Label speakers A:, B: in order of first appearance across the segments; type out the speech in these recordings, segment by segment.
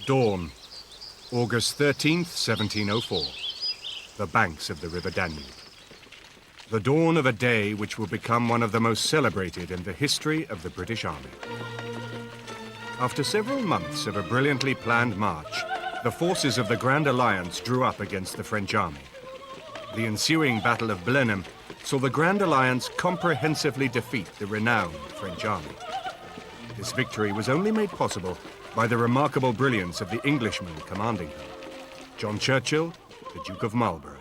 A: Dawn, August 13th, 1704. The banks of the River Danube. The dawn of a day which will become one of the most celebrated in the history of the British Army. After several months of a brilliantly planned march, the forces of the Grand Alliance drew up against the French army. The ensuing Battle of Blenheim saw the Grand Alliance comprehensively defeat the renowned French army. This victory was only made possible by the remarkable brilliance of the Englishman commanding them, John Churchill, the Duke of Marlborough.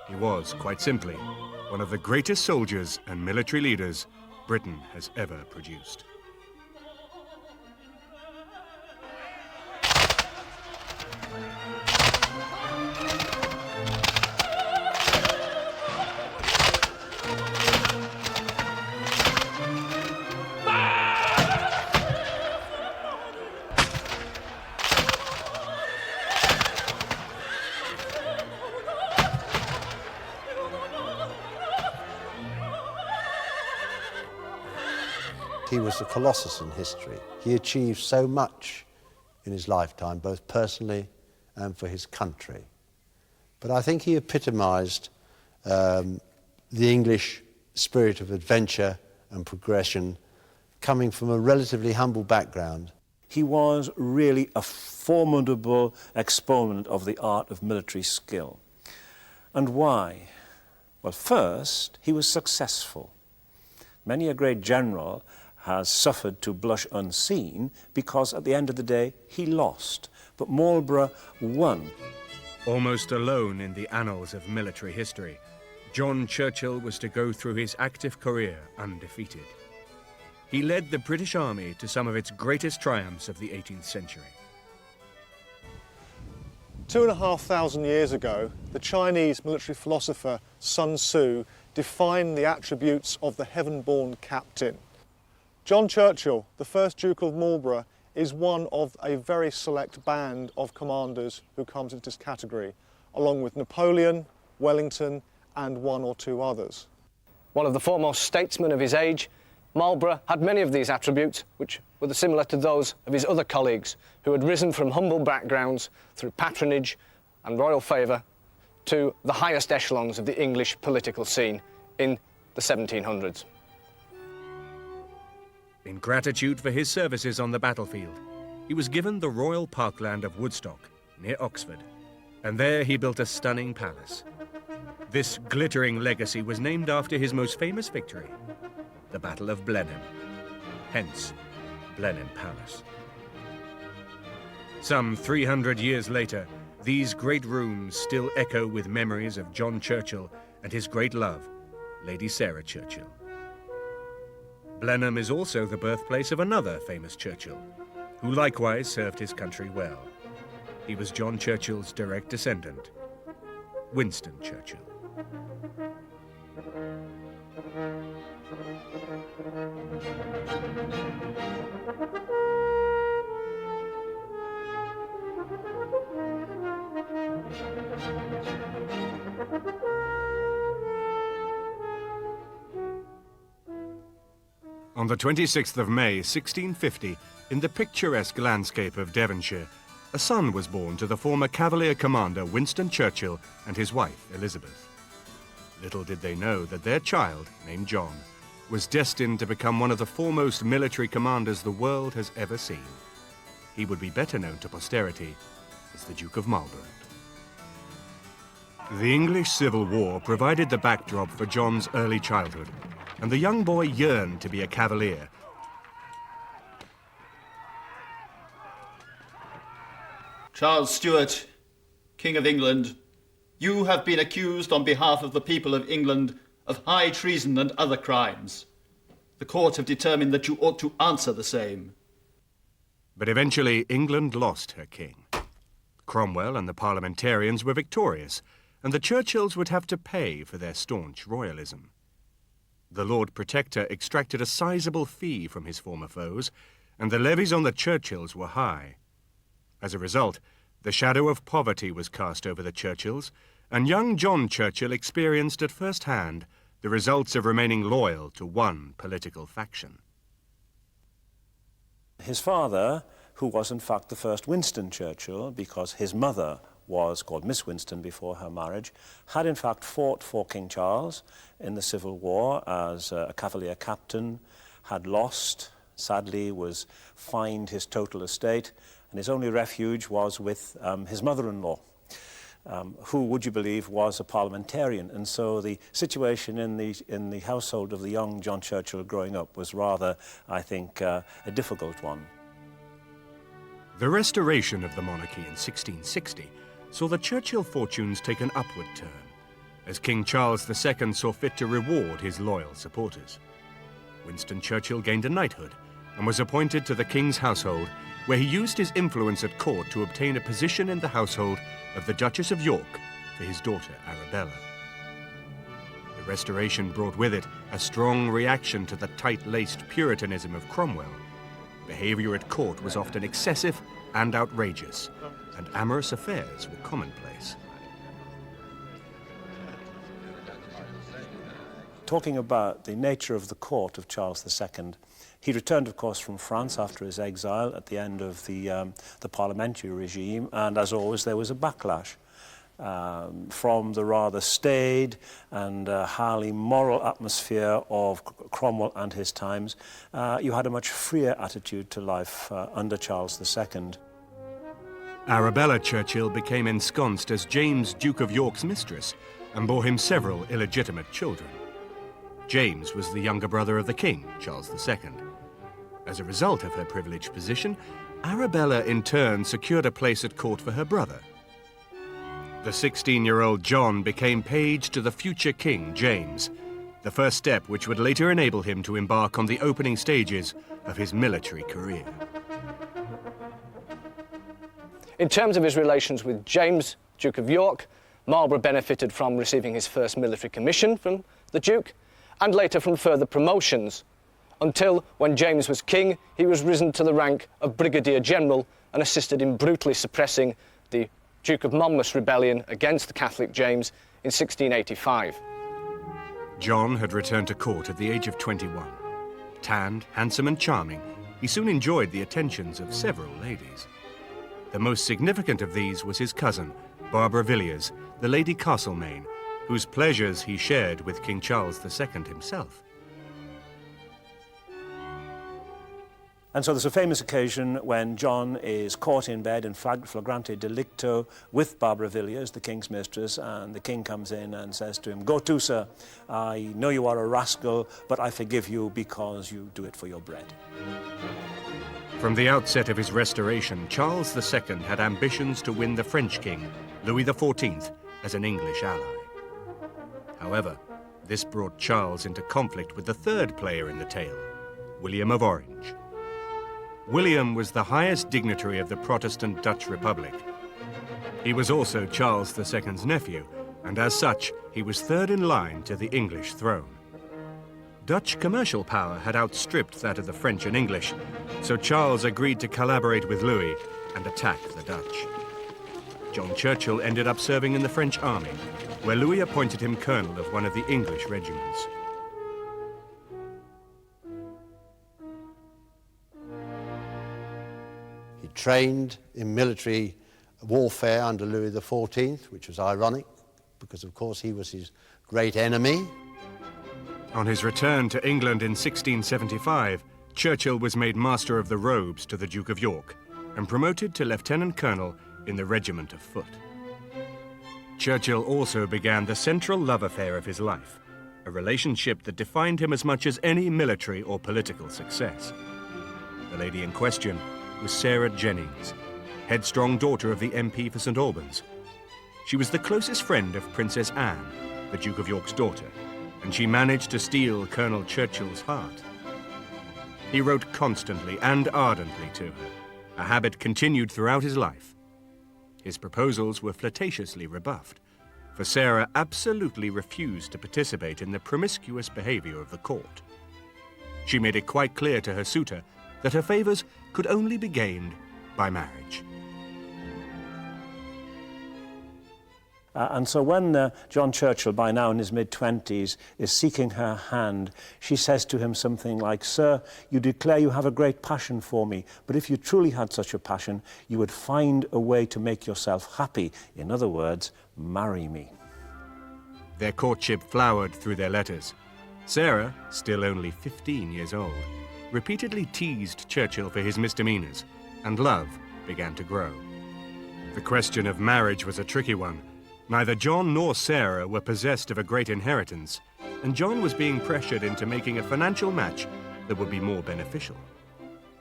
A: He was, quite simply, one of the greatest soldiers and military leaders Britain has ever produced.
B: He was a colossus in history. He achieved so much in his lifetime, both personally and for his country. But I think he epitomized the English spirit of adventure and progression, coming from a relatively humble background.
C: He was really a formidable exponent of the art of military skill. And why? Well, first, he was successful. Many a great general has suffered to blush unseen because at the end of the day he lost, but Marlborough won.
A: Almost alone in the annals of military history, John Churchill was to go through his active career undefeated. He led the British Army to some of its greatest triumphs of the 18th century.
D: 2,500 years ago, the Chinese military philosopher Sun Tzu defined the attributes of the heaven-born captain. John Churchill, the first Duke of Marlborough, is one of a very select band of commanders who comes into this category, along with Napoleon, Wellington, and one or two others.
E: One of the foremost statesmen of his age, Marlborough had many of these attributes which were similar to those of his other colleagues who had risen from humble backgrounds through patronage and royal favour to the highest echelons of the English political scene in the 1700s.
A: In gratitude for his services on the battlefield, he was given the royal parkland of Woodstock, near Oxford, and there he built a stunning palace. This glittering legacy was named after his most famous victory, the Battle of Blenheim, hence Blenheim Palace. Some 300 years later, these great rooms still echo with memories of John Churchill and his great love, Lady Sarah Churchill. Blenheim is also the birthplace of another famous Churchill, who likewise served his country well. He was John Churchill's direct descendant, Winston Churchill. On the 26th of May, 1650, in the picturesque landscape of Devonshire, a son was born to the former Cavalier commander Winston Churchill and his wife, Elizabeth. Little did they know that their child, named John, was destined to become one of the foremost military commanders the world has ever seen. He would be better known to posterity as the Duke of Marlborough. The English Civil War provided the backdrop for John's early childhood, and the young boy yearned to be a cavalier.
F: Charles Stuart, King of England, you have been accused on behalf of the people of England of high treason and other crimes. The court have determined that you ought to answer the same.
A: But eventually England lost her king. Cromwell and the parliamentarians were victorious, and the Churchills would have to pay for their staunch royalism. The Lord Protector extracted a sizable fee from his former foes, and the levies on the Churchills were high. As a result, the shadow of poverty was cast over the Churchills, and young John Churchill experienced at first hand the results of remaining loyal to one political faction.
C: His father who was in fact the first Winston Churchill, because his mother was called Miss Winston before her marriage, had in fact fought for King Charles in the Civil War as a Cavalier captain, had lost, sadly was fined his total estate, and his only refuge was with his mother-in-law, who, would you believe, was a parliamentarian. And so the situation in the household of the young John Churchill growing up was rather, I think, a difficult one.
A: The restoration of the monarchy in 1660 saw the Churchill fortunes take an upward turn, as King Charles II saw fit to reward his loyal supporters. Winston Churchill gained a knighthood and was appointed to the King's household, where he used his influence at court to obtain a position in the household of the Duchess of York for his daughter Arabella. The restoration brought with it a strong reaction to the tight-laced Puritanism of Cromwell. Behavior at court was often excessive and outrageous, and amorous affairs were commonplace.
C: Talking about the nature of the court of Charles II, he returned, of course, from France after his exile at the end of the parliamentary regime, and as always, there was a backlash. From the rather staid and highly moral atmosphere of Cromwell and his times, you had a much freer attitude to life under Charles II.
A: Arabella Churchill became ensconced as James, Duke of York's mistress, and bore him several illegitimate children. James was the younger brother of the king, Charles II. As a result of her privileged position, Arabella in turn secured a place at court for her brother. The 16-year-old John became page to the future king, James, the first step which would later enable him to embark on the opening stages of his military career.
E: In terms of his relations with James, Duke of York, Marlborough benefited from receiving his first military commission from the Duke, and later from further promotions, until, when James was king, he was risen to the rank of Brigadier General and assisted in brutally suppressing the Duke of Monmouth's rebellion against the Catholic James in 1685.
A: John had returned to court at the age of 21. Tanned, handsome and charming, he soon enjoyed the attentions of several ladies. The most significant of these was his cousin, Barbara Villiers, the Lady Castlemaine, whose pleasures he shared with King Charles II himself.
C: And so there's a famous occasion when John is caught in bed in flagrante delicto with Barbara Villiers, the king's mistress, and the king comes in and says to him, "Go to, sir. I know you are a rascal, but I forgive you because you do it for your bread."
A: From the outset of his restoration, Charles II had ambitions to win the French king, Louis XIV, as an English ally. However, this brought Charles into conflict with the third player in the tale, William of Orange. William was the highest dignitary of the Protestant Dutch Republic. He was also Charles II's nephew, and as such, he was third in line to the English throne. Dutch commercial power had outstripped that of the French and English, so Charles agreed to collaborate with Louis and attack the Dutch. John Churchill ended up serving in the French army, where Louis appointed him colonel of one of the English regiments.
B: He trained in military warfare under Louis XIV, which was ironic, because of course he was his great enemy.
A: On his return to England in 1675, Churchill was made Master of the Robes to the Duke of York and promoted to Lieutenant Colonel in the Regiment of Foot. Churchill also began the central love affair of his life, a relationship that defined him as much as any military or political success. The lady in question was Sarah Jennings, headstrong daughter of the MP for St. Albans. She was the closest friend of Princess Anne, the Duke of York's daughter, and she managed to steal Colonel Churchill's heart. He wrote constantly and ardently to her, a habit continued throughout his life. His proposals were flirtatiously rebuffed, for Sarah absolutely refused to participate in the promiscuous behavior of the court. She made it quite clear to her suitor that her favors could only be gained by marriage.
C: And so when John Churchill, by now in his mid-20s, is seeking her hand, she says to him something like, "Sir, you declare you have a great passion for me, but if you truly had such a passion, you would find a way to make yourself happy. In other words, marry me."
A: Their courtship flowered through their letters. Sarah, still only 15 years old, repeatedly teased Churchill for his misdemeanors, and love began to grow. The question of marriage was a tricky one. Neither John nor Sarah were possessed of a great inheritance, and John was being pressured into making a financial match that would be more beneficial.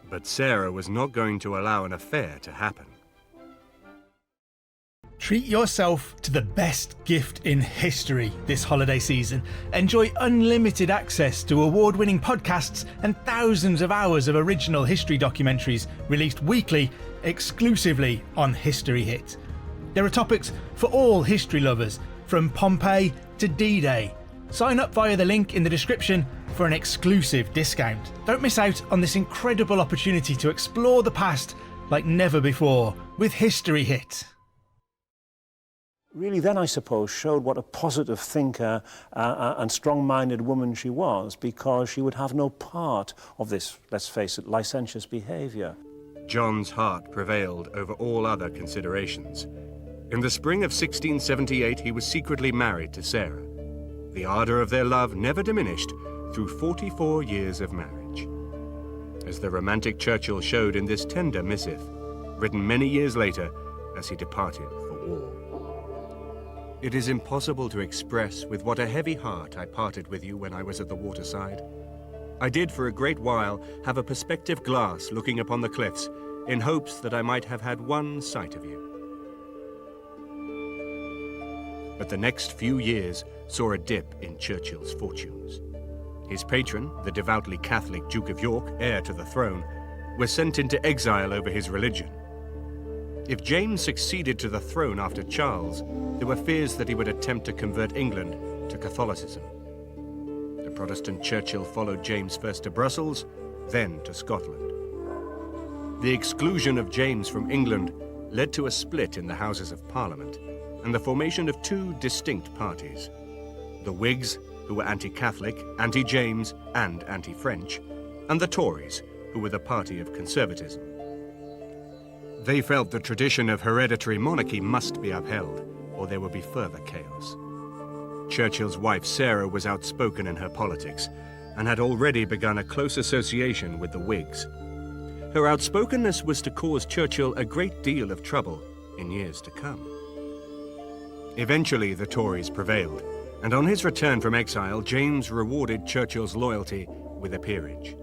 A: But Sarah was not going to allow an affair to happen.
G: Treat yourself to the best gift in history this holiday season. Enjoy unlimited access to award-winning podcasts and thousands of hours of original history documentaries released weekly exclusively on History Hit. There are topics for all history lovers, from Pompeii to D-Day. Sign up via the link in the description for an exclusive discount. Don't miss out on this incredible opportunity to explore the past like never before with History Hit.
C: Really then, I suppose, showed what a positive thinker and strong-minded woman she was, because she would have no part of this, let's face it, licentious behaviour.
A: John's heart prevailed over all other considerations. In the spring of 1678, he was secretly married to Sarah. The ardour of their love never diminished through 44 years of marriage. As the romantic Churchill showed in this tender missive, written many years later as he departed for war. It is impossible to express with what a heavy heart I parted with you when I was at the waterside. I did for a great while have a perspective glass looking upon the cliffs in hopes that I might have had one sight of you. But the next few years saw a dip in Churchill's fortunes. His patron, the devoutly Catholic Duke of York, heir to the throne, was sent into exile over his religion. If James succeeded to the throne after Charles, there were fears that he would attempt to convert England to Catholicism. The Protestant Churchill followed James first to Brussels, then to Scotland. The exclusion of James from England led to a split in the Houses of Parliament and the formation of two distinct parties: the Whigs, who were anti-Catholic, anti-James, and anti-French, and the Tories, who were the party of conservatism. They felt the tradition of hereditary monarchy must be upheld, or there would be further chaos. Churchill's wife Sarah was outspoken in her politics and had already begun a close association with the Whigs. Her outspokenness was to cause Churchill a great deal of trouble in years to come. Eventually, the Tories prevailed, and on his return from exile, James rewarded Churchill's loyalty with a peerage.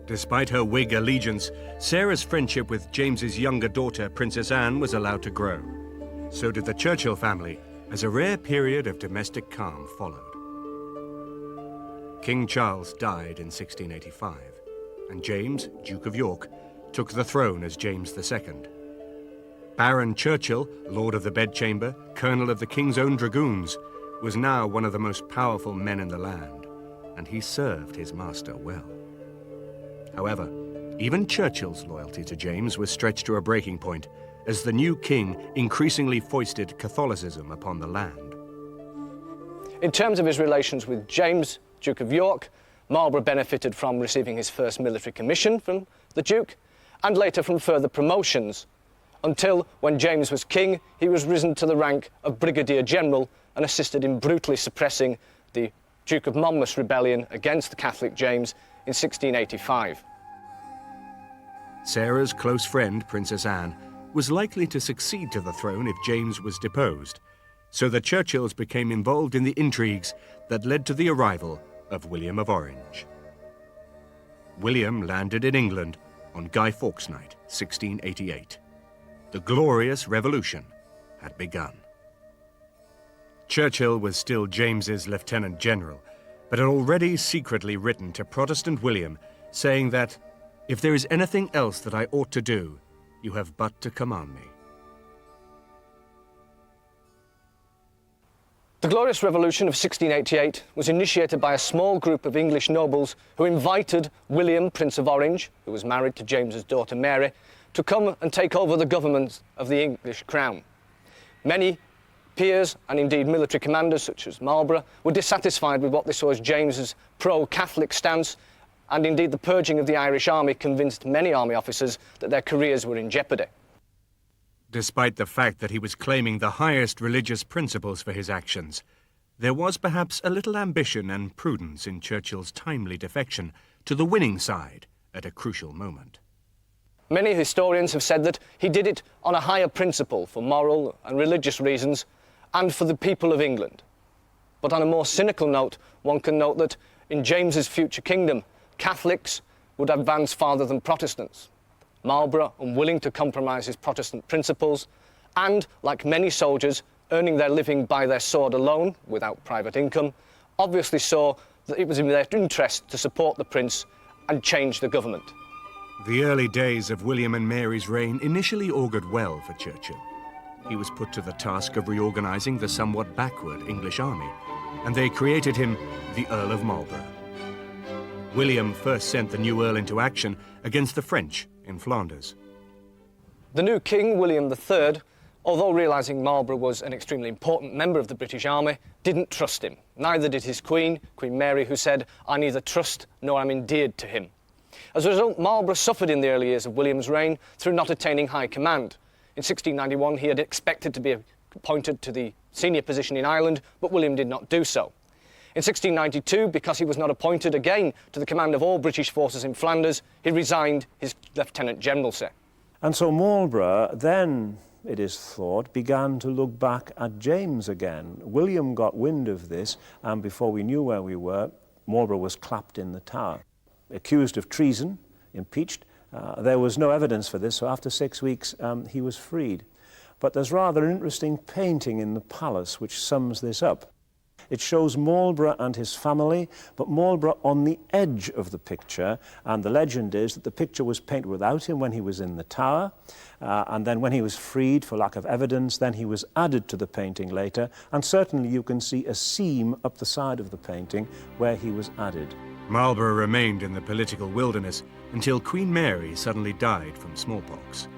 A: Despite her Whig allegiance, Sarah's friendship with James's younger daughter, Princess Anne, was allowed to grow. So did the Churchill family, as a rare period of domestic calm followed. King Charles died in 1685, and James, Duke of York, took the throne as James II. Baron Churchill, Lord of the Bedchamber, Colonel of the King's Own Dragoons, was now one of the most powerful men in the land, and he served his master well. However, even Churchill's loyalty to James was stretched to a breaking point as the new king increasingly foisted Catholicism upon the land.
E: In terms of his relations with James, Duke of York, Marlborough benefited from receiving his first military commission from the Duke, and later from further promotions, until, when James was king, he was risen to the rank of Brigadier General and assisted in brutally suppressing the Duke of Monmouth's rebellion against the Catholic James in 1685.
A: Sarah's close friend, Princess Anne, was likely to succeed to the throne if James was deposed, so the Churchills became involved in the intrigues that led to the arrival of William of Orange. William landed in England on Guy Fawkes Night, 1688. The glorious revolution had begun. Churchill was still James's lieutenant general, but had already secretly written to Protestant William, saying that, "If there is anything else that I ought to do, you have but to command me."
E: The Glorious Revolution of 1688 was initiated by a small group of English nobles who invited William, Prince of Orange, who was married to James's daughter Mary, to come and take over the government of the English crown. Many Peers and indeed military commanders such as Marlborough were dissatisfied with what they saw as James's pro-Catholic stance, and indeed the purging of the Irish army convinced many army officers that their careers were in jeopardy.
A: Despite the fact that he was claiming the highest religious principles for his actions, there was perhaps a little ambition and prudence in Churchill's timely defection to the winning side at a crucial moment.
E: Many historians have said that he did it on a higher principle for moral and religious reasons and for the people of England. But on a more cynical note, one can note that in James's future kingdom, Catholics would advance farther than Protestants. Marlborough, unwilling to compromise his Protestant principles, and, like many soldiers, earning their living by their sword alone, without private income, obviously saw that it was in their interest to support the prince and change the government.
A: The early days of William and Mary's reign initially augured well for Churchill. He was put to the task of reorganising the somewhat backward English army, and they created him the Earl of Marlborough. William first sent the new Earl into action against the French in Flanders.
E: The new king, William III, although realising Marlborough was an extremely important member of the British Army, didn't trust him. Neither did his Queen, Queen Mary, who said, "I neither trust nor am endeared to him." As a result, Marlborough suffered in the early years of William's reign through not attaining high command. In 1691, he had expected to be appointed to the senior position in Ireland, but William did not do so. In 1692, because he was not appointed again to the command of all British forces in Flanders, he resigned his lieutenant generalcy.
C: And so Marlborough then, it is thought, began to look back at James again. William got wind of this, and before we knew where we were, Marlborough was clapped in the Tower. Accused of treason, impeached. There was no evidence for this, so after 6 weeks he was freed. But there's rather an interesting painting in the palace which sums this up. It shows Marlborough and his family, but Marlborough on the edge of the picture, and the legend is that the picture was painted without him when he was in the Tower, and then when he was freed for lack of evidence, then he was added to the painting later, and certainly you can see a seam up the side of the painting where he was added.
A: Marlborough remained in the political wilderness until Queen Mary suddenly died from smallpox.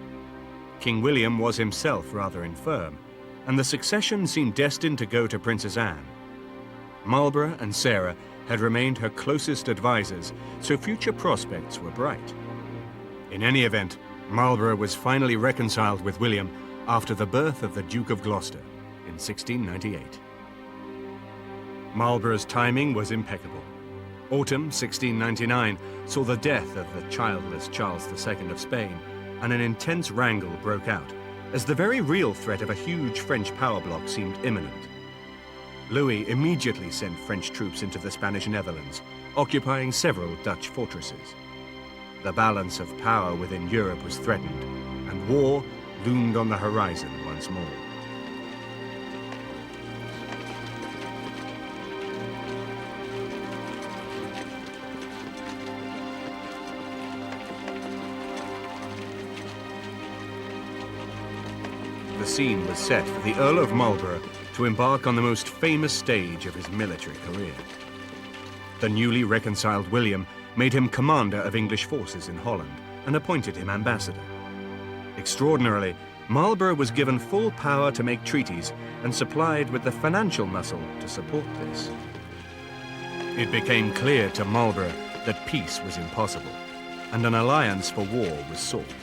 A: King William was himself rather infirm, and the succession seemed destined to go to Princess Anne. Marlborough and Sarah had remained her closest advisors, so future prospects were bright. In any event, Marlborough was finally reconciled with William after the birth of the Duke of Gloucester in 1698. Marlborough's timing was impeccable. Autumn 1699 saw the death of the childless Charles II of Spain, and an intense wrangle broke out as the very real threat of a huge French power bloc seemed imminent. Louis immediately sent French troops into the Spanish Netherlands, occupying several Dutch fortresses. The balance of power within Europe was threatened, and war loomed on the horizon once more. The scene was set for the Earl of Marlborough to embark on the most famous stage of his military career. The newly reconciled William made him commander of English forces in Holland and appointed him ambassador. Extraordinarily, Marlborough was given full power to make treaties and supplied with the financial muscle to support this. It became clear to Marlborough that peace was impossible, and an alliance for war was sought.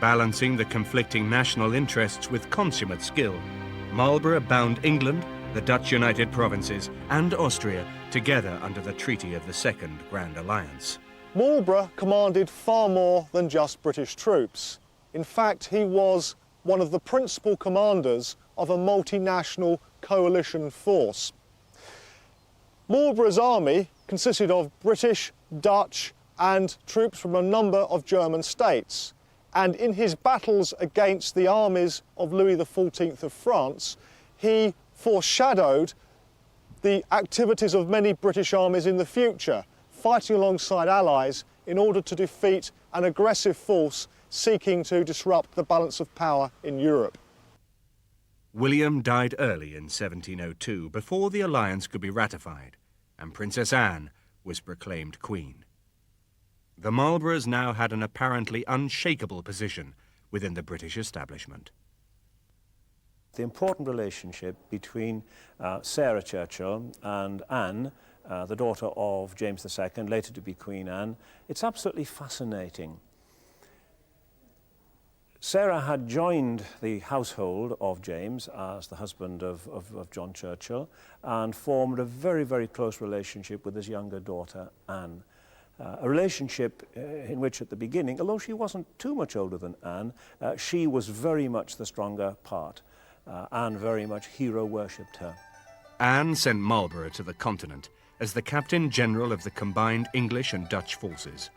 A: Balancing the conflicting national interests with consummate skill, Marlborough bound England, the Dutch United Provinces, and Austria together under the Treaty of the Second Grand Alliance.
D: Marlborough commanded far more than just British troops. In fact, he was one of the principal commanders of a multinational coalition force. Marlborough's army consisted of British, Dutch, and troops from a number of German states. And in his battles against the armies of Louis XIV of France, he foreshadowed the activities of many British armies in the future, fighting alongside allies in order to defeat an aggressive force seeking to disrupt the balance of power in Europe.
A: William died early in 1702, before the alliance could be ratified, and Princess Anne was proclaimed queen. The Marlboroughs now had an apparently unshakable position within the British establishment.
C: the important relationship between Sarah Churchill and Anne, the daughter of James II, later to be Queen Anne. It's absolutely fascinating. Sarah had joined the household of James as the husband of John Churchill and formed a very, very close relationship with his younger daughter, Anne. A relationship in which at the beginning, although she wasn't too much older than Anne, she was very much the stronger part. Anne very much hero-worshipped her.
A: Anne sent Marlborough to the continent as the Captain General of the combined English and Dutch forces.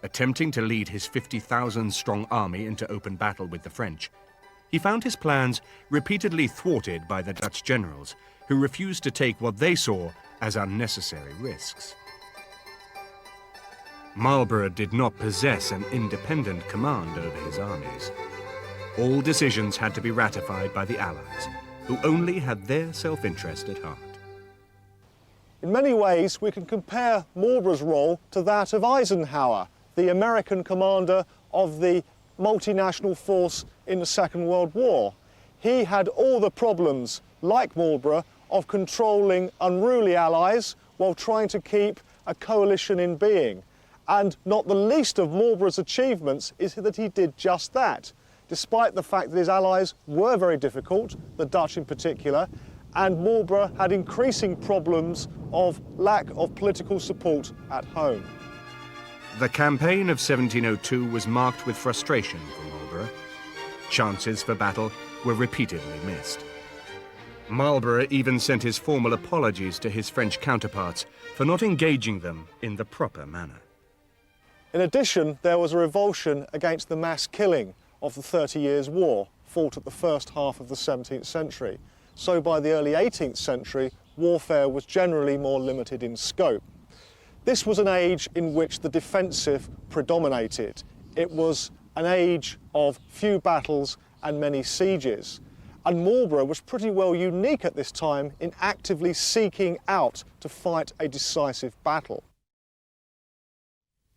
A: Attempting to lead his 50,000-strong army into open battle with the French, he found his plans repeatedly thwarted by the Dutch generals, who refused to take what they saw as unnecessary risks. Marlborough did not possess an independent command over his armies. All decisions had to be ratified by the Allies, who only had their self-interest at heart.
D: In many ways, we can compare Marlborough's role to that of Eisenhower, the American commander of the multinational force in the Second World War. He had all the problems, like Marlborough, of controlling unruly allies while trying to keep a coalition in being. And not the least of Marlborough's achievements is that he did just that, despite the fact that his allies were very difficult, the Dutch in particular, and Marlborough had increasing problems of lack of political support at home.
A: The campaign of 1702 was marked with frustration for Marlborough. Chances for battle were repeatedly missed. Marlborough even sent his formal apologies to his French counterparts for not engaging them in the proper manner.
D: In addition, there was a revulsion against the mass killing of the 30 Years' War, fought at the first half of the 17th century. So by the early 18th century, warfare was generally more limited in scope. This was an age in which the defensive predominated. It was an age of few battles and many sieges. And Marlborough was pretty well unique at this time in actively seeking out to fight a decisive battle.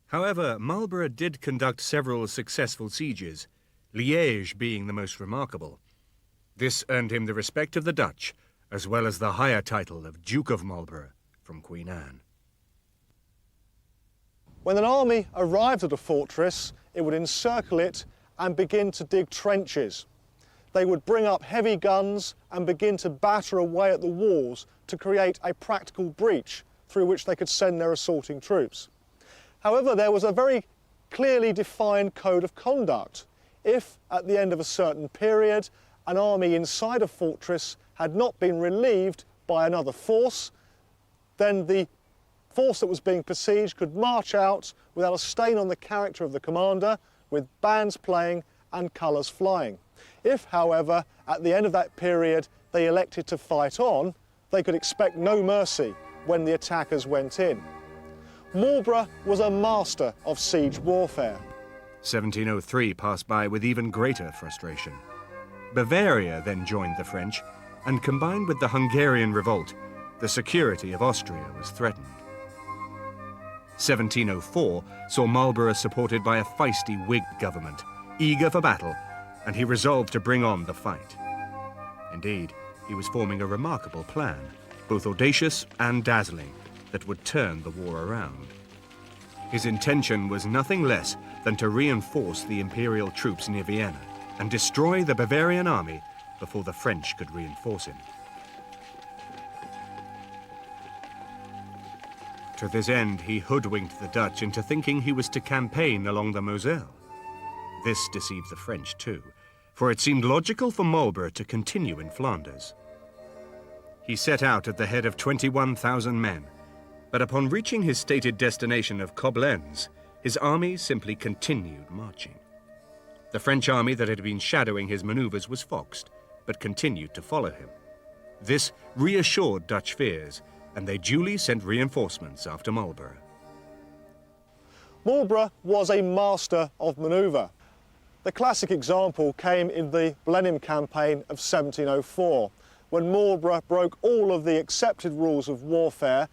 A: However, Marlborough did conduct several successful sieges, Liège being the most remarkable. This earned him the respect of the Dutch, as well as the higher title of Duke of Marlborough from Queen Anne.
D: When an army arrived at a fortress, it would encircle it and begin to dig trenches. They would bring up heavy guns and begin to batter away at the walls to create a practical breach through which they could send their assaulting troops. However, there was a very clearly defined code of conduct. If, at the end of a certain period, an army inside a fortress had not been relieved by another force, then the force that was being besieged could march out without a stain on the character of the commander, with bands playing and colours flying. If, however, at the end of that period they elected to fight on, they could expect no mercy when the attackers went in. Marlborough was a master of siege warfare.
A: 1703 passed by with even greater frustration. Bavaria then joined the French, and combined with the Hungarian revolt, the security of Austria was threatened. 1704 saw Marlborough supported by a feisty Whig government, eager for battle, and he resolved to bring on the fight. Indeed, he was forming a remarkable plan, both audacious and dazzling, that would turn the war around. His intention was nothing less than to reinforce the imperial troops near Vienna and destroy the Bavarian army before the French could reinforce him. To this end, he hoodwinked the Dutch into thinking he was to campaign along the Moselle. This deceived the French too, for it seemed logical for Marlborough to continue in Flanders. He set out at the head of 21,000 men, but upon reaching his stated destination of Koblenz, his army simply continued marching. The French army that had been shadowing his maneuvers was foxed, but continued to follow him. This reassured Dutch fears, and they duly sent reinforcements after Marlborough.
D: Marlborough was a master of manoeuvre. The classic example came in the Blenheim campaign of 1704, when Marlborough broke all of the accepted rules of warfare,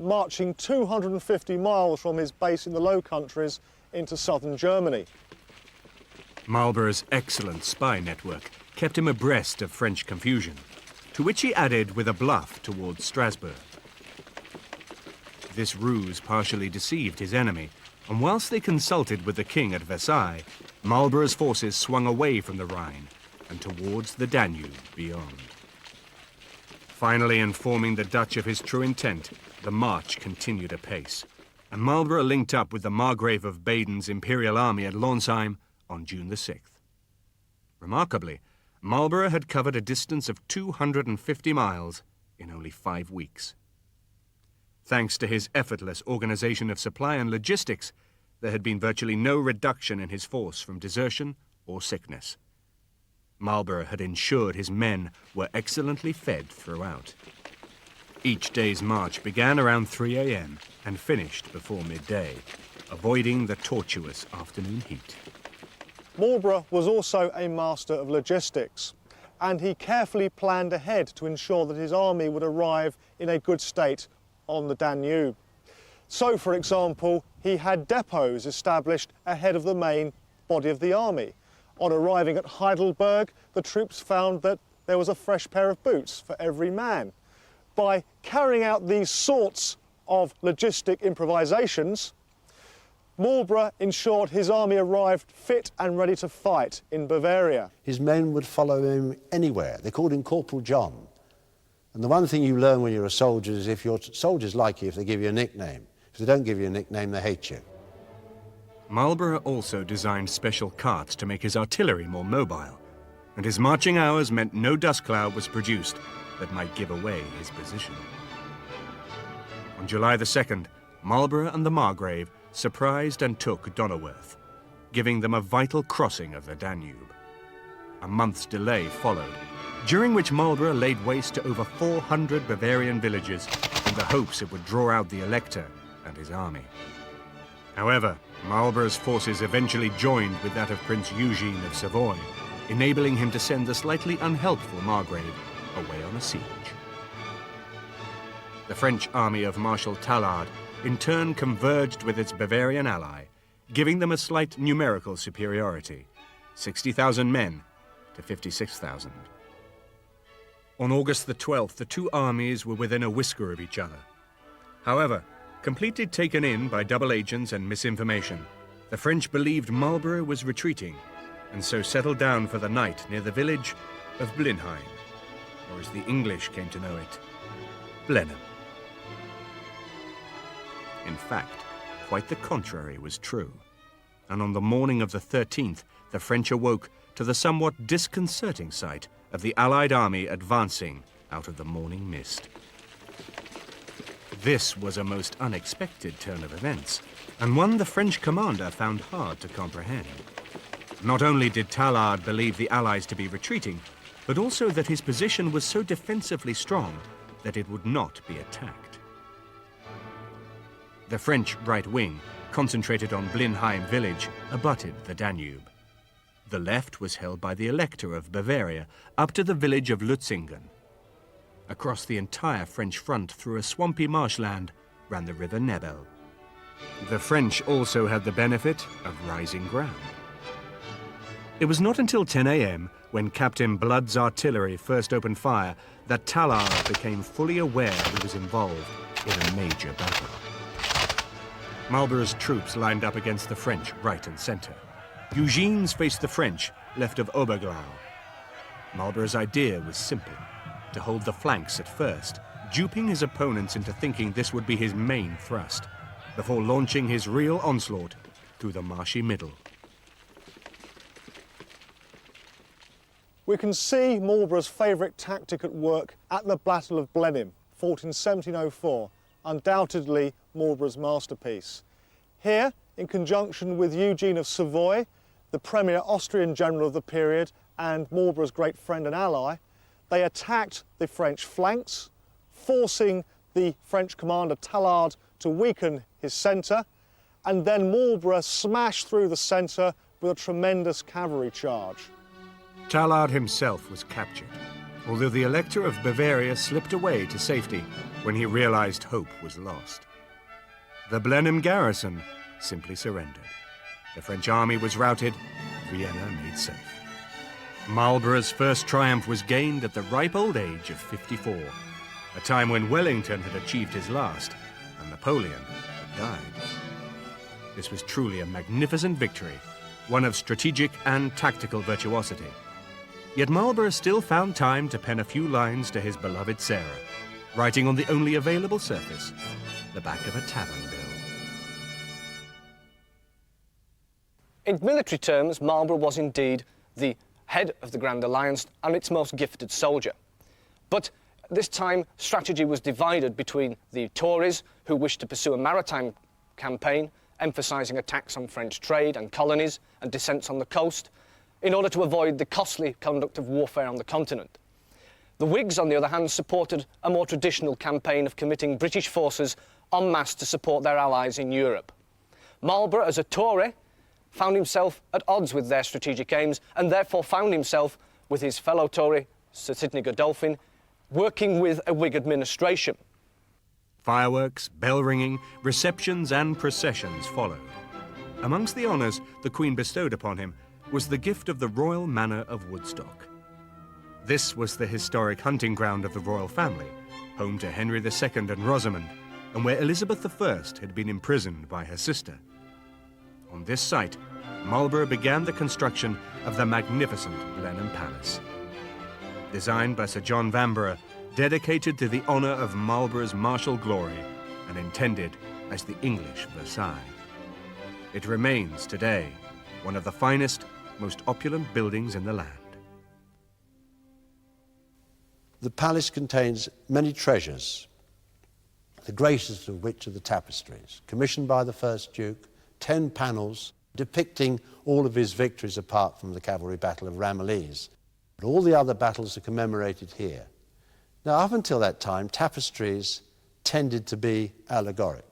D: marching 250 miles from his base in the Low Countries into southern Germany.
A: Marlborough's excellent spy network kept kept him abreast of French confusion, to which he added with a bluff towards Strasbourg. This ruse partially deceived his enemy, and whilst they consulted with the king at Versailles, Marlborough's forces swung away from the Rhine and towards the Danube beyond. Finally informing the Dutch of his true intent, the march continued apace, and Marlborough linked up with the Margrave of Baden's imperial army at Lonsheim on June the 6th. Remarkably, Marlborough had covered a distance of 250 miles in only 5 weeks. Thanks to his effortless organization of supply and logistics, there had been virtually no reduction in his force from desertion or sickness. Marlborough had ensured his men were excellently fed throughout. Each day's march began around 3 a.m. and finished before midday, avoiding the tortuous afternoon heat.
D: Marlborough was also a master of logistics, and he carefully planned ahead to ensure that his army would arrive in a good state on the Danube. So, for example, he had depots established ahead of the main body of the army. On arriving at Heidelberg, the troops found that there was a fresh pair of boots for every man. By carrying out these sorts of logistic improvisations, Marlborough ensured his army arrived fit and ready to fight in Bavaria.
B: His men would follow him anywhere. They called him Corporal John. And the one thing you learn when you're a soldier is if your soldiers like you if they give you a nickname. If they don't give you a nickname, they hate you.
A: Marlborough also designed special carts to make his artillery more mobile, and his marching hours meant no dust cloud was produced that might give away his position. On July the 2nd, Marlborough and the Margrave surprised and took Donauworth, giving them a vital crossing of the Danube. A month's delay followed, during which Marlborough laid waste to over 400 Bavarian villages in the hopes it would draw out the Elector and his army. However, Marlborough's forces eventually joined with that of Prince Eugene of Savoy, enabling him to send the slightly unhelpful Margrave away on a siege. The French army of Marshal Tallard in turn converged with its Bavarian ally, giving them a slight numerical superiority, 60,000 men to 56,000. On August the 12th, the two armies were within a whisker of each other. However, completely taken in by double agents and misinformation, the French believed Marlborough was retreating, and so settled down for the night near the village of Blenheim, or as the English came to know it, Blenheim. In fact, quite the contrary was true, and on the morning of the 13th, the French awoke to the somewhat disconcerting sight of the Allied army advancing out of the morning mist. This was a most unexpected turn of events, and one the French commander found hard to comprehend. Not only did Tallard believe the Allies to be retreating, but also that his position was so defensively strong that it would not be attacked. The French right wing, concentrated on Blenheim village, abutted the Danube. The left was held by the Elector of Bavaria up to the village of Lutzingen. Across the entire French front through a swampy marshland ran the river Nebel. The French also had the benefit of rising ground. It was not until 10 a.m., when Captain Blood's artillery first opened fire, that Tallard became fully aware he was involved in a major battle. Marlborough's troops lined up against the French right and center. Eugene's faced the French left of Oberglau. Marlborough's idea was simple: to hold the flanks at first, duping his opponents into thinking this would be his main thrust, before launching his real onslaught through the marshy middle.
D: We can see Marlborough's favourite tactic at work at the Battle of Blenheim, fought in 1704, undoubtedly Marlborough's masterpiece. Here, in conjunction with Eugene of Savoy, the premier Austrian general of the period and Marlborough's great friend and ally, they attacked the French flanks, forcing the French commander Tallard to weaken his centre, and then Marlborough smashed through the centre with a tremendous cavalry charge.
A: Tallard himself was captured, although the Elector of Bavaria slipped away to safety when he realized hope was lost. The Blenheim garrison simply surrendered. The French army was routed, Vienna made safe. Marlborough's first triumph was gained at the ripe old age of 54, a time when Wellington had achieved his last and Napoleon had died. This was truly a magnificent victory, one of strategic and tactical virtuosity. Yet Marlborough still found time to pen a few lines to his beloved Sarah, writing on the only available surface, the back of a tavern bill.
E: In military terms, Marlborough was indeed the head of the Grand Alliance and its most gifted soldier. But at this time, strategy was divided between the Tories, who wished to pursue a maritime campaign, emphasising attacks on French trade and colonies and descents on the coast, in order to avoid the costly conduct of warfare on the continent. The Whigs, on the other hand, supported a more traditional campaign of committing British forces en masse to support their allies in Europe. Marlborough, as a Tory, found himself at odds with their strategic aims and therefore found himself, with his fellow Tory, Sir Sidney Godolphin, working with a Whig administration.
A: Fireworks, bell-ringing, receptions and processions followed. Amongst the honours the Queen bestowed upon him was the gift of the Royal Manor of Woodstock. This was the historic hunting ground of the royal family, home to Henry II and Rosamond, and where Elizabeth I had been imprisoned by her sister. On this site, Marlborough began the construction of the magnificent Blenheim Palace. Designed by Sir John Vanbrugh, dedicated to the honour of Marlborough's martial glory and intended as the English Versailles. It remains today one of the finest, most opulent buildings in the land.
B: The palace contains many treasures, the greatest of which are the tapestries, commissioned by the first Duke, 10 panels depicting all of his victories apart from the cavalry battle of Ramillies. But all the other battles are commemorated here. Now, up until that time, tapestries tended to be allegoric.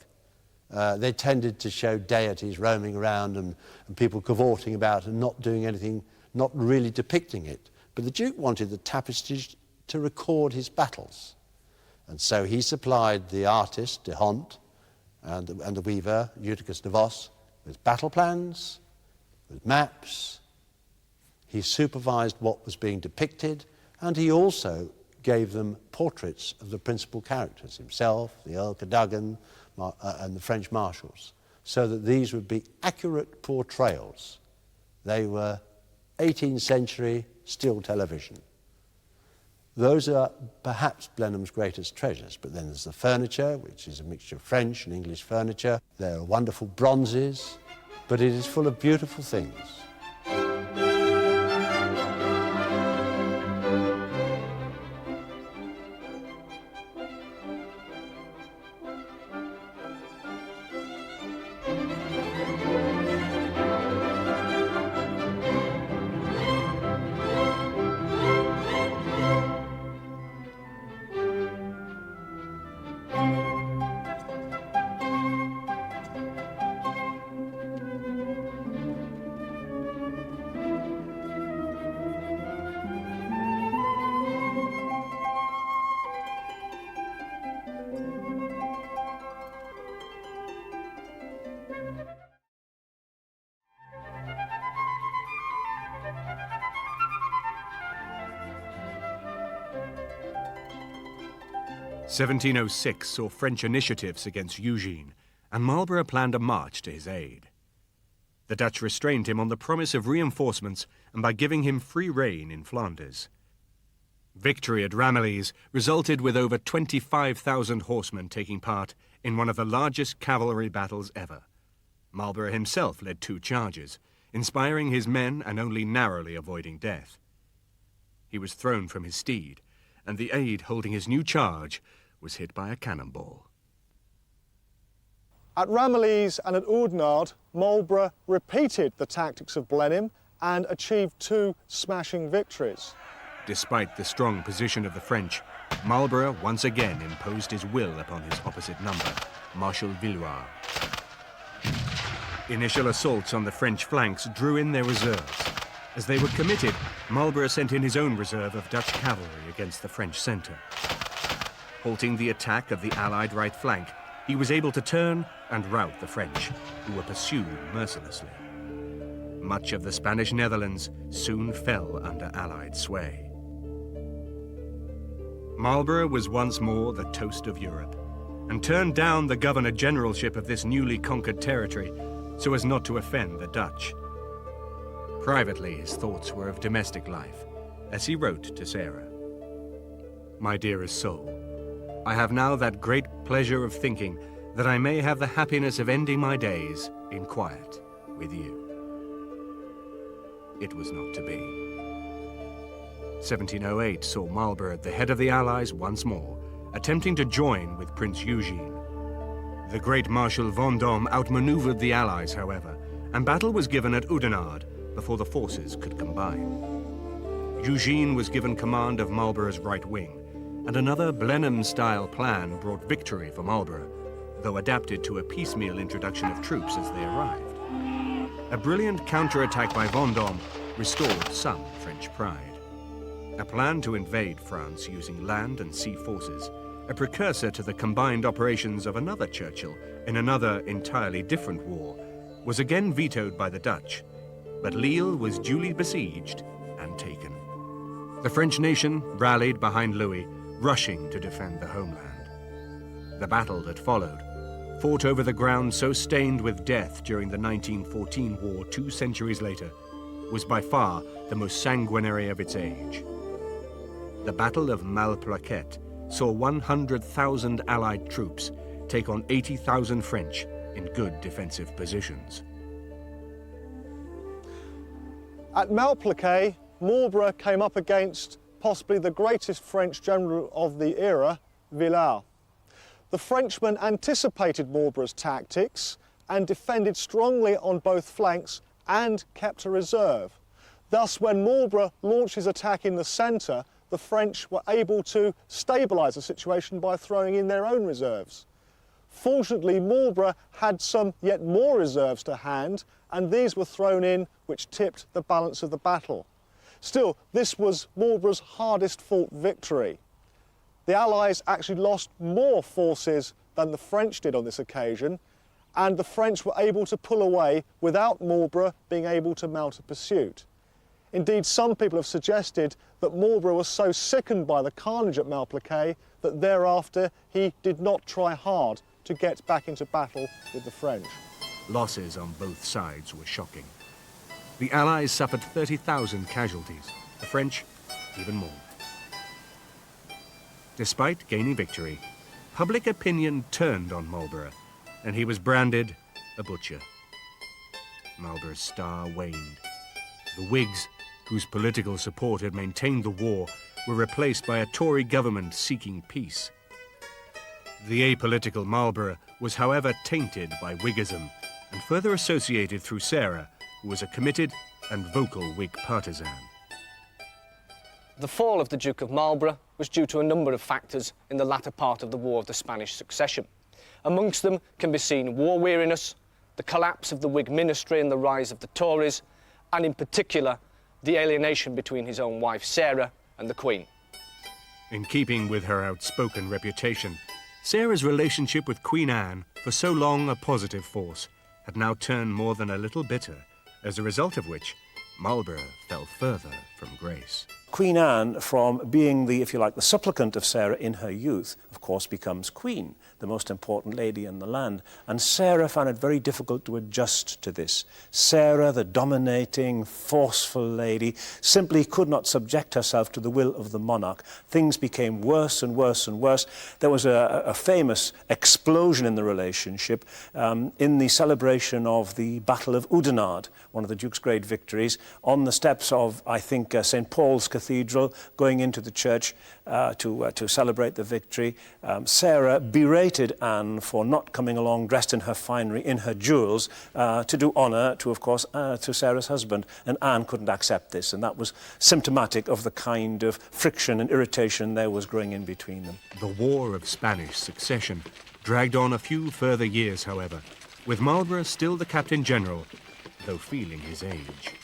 B: They tended to show deities roaming around and people cavorting about and not doing anything, not really depicting it. But the Duke wanted the tapestries to record his battles. And so he supplied the artist, de Hont, and the weaver, Eutychus de Vos, with battle plans, with maps. He supervised what was being depicted, and he also gave them portraits of the principal characters, himself, the Earl Cadogan, and the French marshals, so that these would be accurate portrayals. They were 18th century still television. Those are perhaps Blenheim's greatest treasures, but then there's the furniture, which is a mixture of French and English furniture. There are wonderful bronzes, but it is full of beautiful things.
A: (1706) saw French initiatives against Eugene, and Marlborough planned a march to his aid. The Dutch restrained him on the promise of reinforcements and by giving him free rein in Flanders. Victory at Ramillies resulted with over 25,000 horsemen taking part in one of the largest cavalry battles ever. Marlborough himself led 2 charges, inspiring his men and only narrowly avoiding death. He was thrown from his steed, and the aide holding his new charge was hit by a cannonball.
D: At Ramillies and at Oudenarde, Marlborough repeated the tactics of Blenheim and achieved 2 smashing victories.
A: Despite the strong position of the French, Marlborough once again imposed his will upon his opposite number, Marshal Villeroy. Initial assaults on the French flanks drew in their reserves. As they were committed, Marlborough sent in his own reserve of Dutch cavalry against the French centre. Halting the attack of the Allied right flank, he was able to turn and rout the French, who were pursued mercilessly. much of the Spanish Netherlands soon fell under Allied sway. Marlborough was once more the toast of Europe, and turned down the governor-generalship of this newly conquered territory so as not to offend the Dutch. Privately, his thoughts were of domestic life, as he wrote to Sarah. "My dearest soul, I have now that great pleasure of thinking that I may have the happiness of ending my days in quiet with you." It was not to be. 1708 saw Marlborough at the head of the Allies once more, attempting to join with Prince Eugene. The great Marshal Vendôme outmaneuvered the Allies, however, and battle was given at Oudenarde before the forces could combine. Eugene was given command of Marlborough's right wing, and another Blenheim-style plan brought victory for Marlborough, though adapted to a piecemeal introduction of troops as they arrived. A brilliant counterattack by Vendôme restored some French pride. A plan to invade France using land and sea forces, a precursor to the combined operations of another Churchill in another entirely different war, was again vetoed by the Dutch, but Lille was duly besieged and taken. The French nation rallied behind Louis, rushing to defend the homeland. The battle that followed, fought over the ground so stained with death during the 1914 war 2 centuries later, was by far the most sanguinary of its age. The Battle of Malplaquet saw 100,000 Allied troops take on 80,000 French in good defensive positions.
D: At Malplaquet, Marlborough came up against possibly the greatest French general of the era, Villars. The Frenchman anticipated Marlborough's tactics and defended strongly on both flanks and kept a reserve. Thus, when Marlborough launched his attack in the centre, the French were able to stabilise the situation by throwing in their own reserves. Fortunately, Marlborough had some yet more reserves to hand, and these were thrown in, which tipped the balance of the battle. Still, this was Marlborough's hardest fought victory. The Allies actually lost more forces than the French did on this occasion, and the French were able to pull away without Marlborough being able to mount a pursuit. Indeed, some people have suggested that Marlborough was so sickened by the carnage at Malplaquet that thereafter he did not try hard to get back into battle with the French.
A: Losses on both sides were shocking. The Allies suffered 30,000 casualties, the French even more. Despite gaining victory, public opinion turned on Marlborough, and he was branded a butcher. Marlborough's star waned. The Whigs, whose political support had maintained the war, were replaced by a Tory government seeking peace. The apolitical Marlborough was, however, tainted by Whiggism and further associated through Sarah, who was a committed and vocal Whig partisan.
E: The fall of the Duke of Marlborough was due to a number of factors in the latter part of the War of the Spanish Succession. Amongst them can be seen war weariness, the collapse of the Whig ministry and the rise of the Tories, and in particular, the alienation between his own wife Sarah and the Queen.
A: In keeping with her outspoken reputation, Sarah's relationship with Queen Anne, for so long a positive force, had now turned more than a little bitter, as a result of which Marlborough fell further from grace.
C: Queen Anne, from being the, if you like, the supplicant of Sarah in her youth, of course becomes queen, the most important lady in the land. And Sarah found it very difficult to adjust to this. Sarah, the dominating, forceful lady, simply could not subject herself to the will of the monarch. Things became worse and worse and worse. There was a famous explosion in the relationship in the celebration of the Battle of Oudenarde, one of the Duke's great victories, on the steps of, I think, St. Paul's Cathedral, going into the church to celebrate the victory. Sarah berated Anne for not coming along dressed in her finery, in her jewels, to do honour to, of course, to Sarah's husband. And Anne couldn't accept this, and that was symptomatic of the kind of friction and irritation there was growing in between them.
A: The War of Spanish Succession dragged on a few further years, however, with Marlborough still the Captain General, though feeling his age.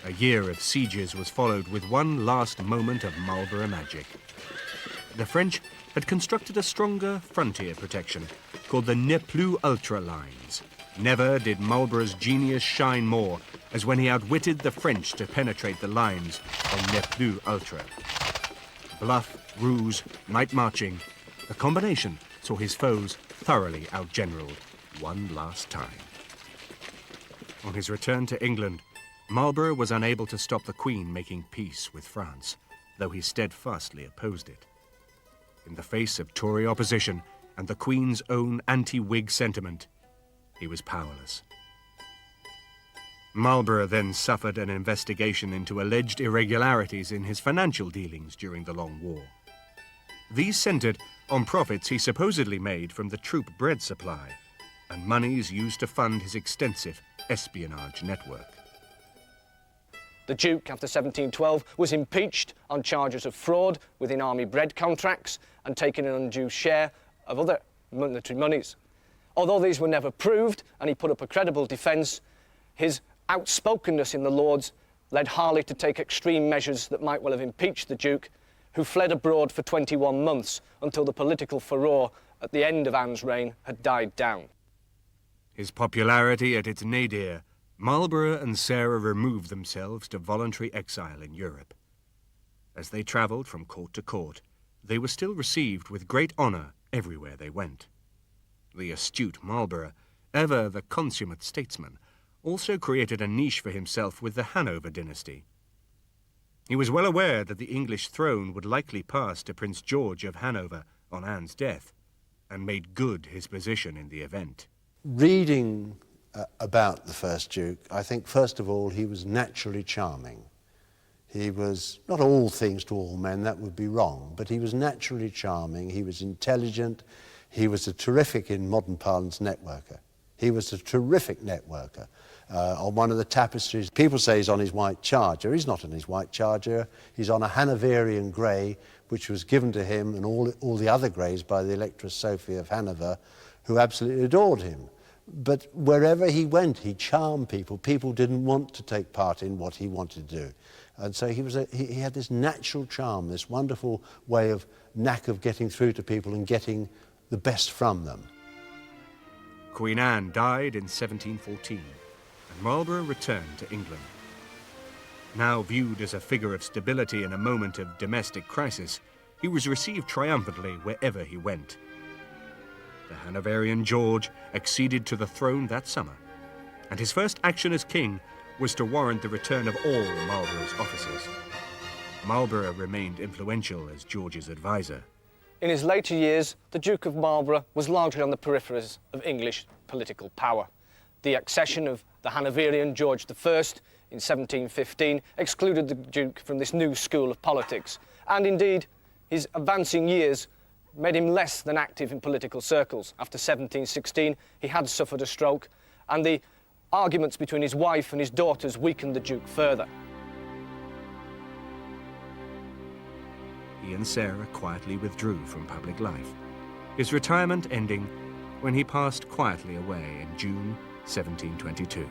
A: A year of sieges was followed with one last moment of Marlborough magic. The French had constructed a stronger frontier protection called the Ne Plus Ultra lines, Never did Marlborough's genius shine more as when he outwitted the French to penetrate the lines on Ne Plus Ultra. Bluff, ruse, night marching, the combination saw his foes thoroughly outgeneraled one last time. On his return to England, Marlborough was unable to stop the Queen making peace with France, though he steadfastly opposed it. In the face of Tory opposition and the Queen's own anti-Whig sentiment, he was powerless. Marlborough then suffered an investigation into alleged irregularities in his financial dealings during the Long War. These centered on profits he supposedly made from the troop bread supply and monies used to fund his extensive espionage network.
E: The Duke, after 1712, was impeached on charges of fraud within army bread contracts and taking an undue share of other military monies. Although these were never proved and he put up a credible defence, his outspokenness in the Lords led Harley to take extreme measures that might well have impeached the Duke, who fled abroad for 21 months until the political furore at the end of Anne's reign had died down.
A: His popularity at its nadir, Marlborough and Sarah removed themselves to voluntary exile in Europe. As they travelled from court to court, they were still received with great honour everywhere they went. The astute Marlborough, ever the consummate statesman, also created a niche for himself with the Hanover dynasty. He was well aware that the English throne would likely pass to Prince George of Hanover on Anne's death, and made good his position in the event.
B: Reading about the first Duke, I think first of all he was naturally charming. He was not all things to all men, that would be wrong, but he was naturally charming, he was intelligent, he was a terrific, in modern parlance, networker. He was a terrific networker. On one of the tapestries, people say he's on his white charger. He's not on his white charger. He's on a Hanoverian grey, which was given to him and all the other greys by the Electress Sophie of Hanover, who absolutely adored him. But wherever he went, he charmed people. People didn't want to take part in what he wanted to do. And so he had this natural charm, this wonderful knack of getting through to people and getting the best from them.
A: Queen Anne died in 1714, and Marlborough returned to England. Now viewed as a figure of stability in a moment of domestic crisis, he was received triumphantly wherever he went. The Hanoverian George acceded to the throne that summer, and his first action as king was to warrant the return of all Marlborough's officers. Marlborough remained influential as George's advisor.
E: In his later years, the Duke of Marlborough was largely on the peripheries of English political power. The accession of the Hanoverian George I in 1715 excluded the Duke from this new school of politics, and indeed his advancing years made him less than active in political circles. After 1716, he had suffered a stroke, and the arguments between his wife and his daughters weakened the Duke further.
A: He and Sarah quietly withdrew from public life, his retirement ending when he passed quietly away in June 1722.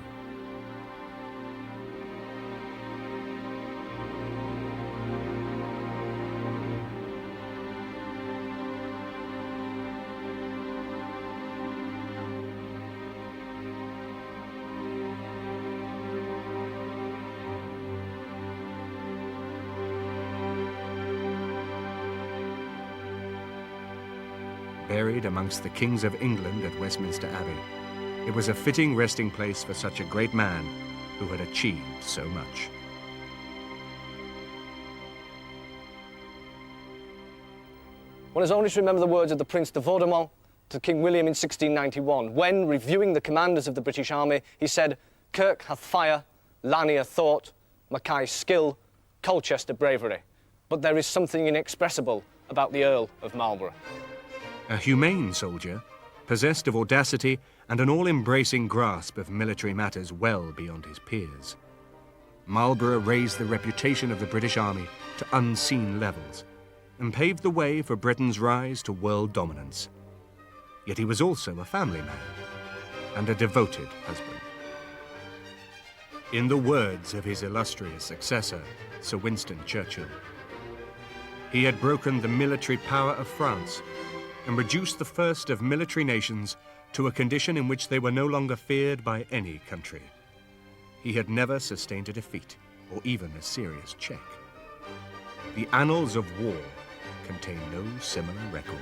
A: Buried amongst the kings of England at Westminster Abbey, it was a fitting resting place for such a great man who had achieved so much.
E: One has only to remember the words of the Prince de Vaudemont to King William in 1691, when, reviewing the commanders of the British Army, he said, "Kirke hath fire, Lanier thought, Mackay skill, Colchester bravery. But there is something inexpressible about the Earl of Marlborough."
A: A humane soldier, possessed of audacity and an all-embracing grasp of military matters well beyond his peers. Marlborough raised the reputation of the British Army to unseen levels and paved the way for Britain's rise to world dominance. Yet he was also a family man and a devoted husband. In the words of his illustrious successor, Sir Winston Churchill, he had broken the military power of France and reduced the first of military nations to a condition in which they were no longer feared by any country. He had never sustained a defeat, or even a serious check. The annals of war contain no similar record.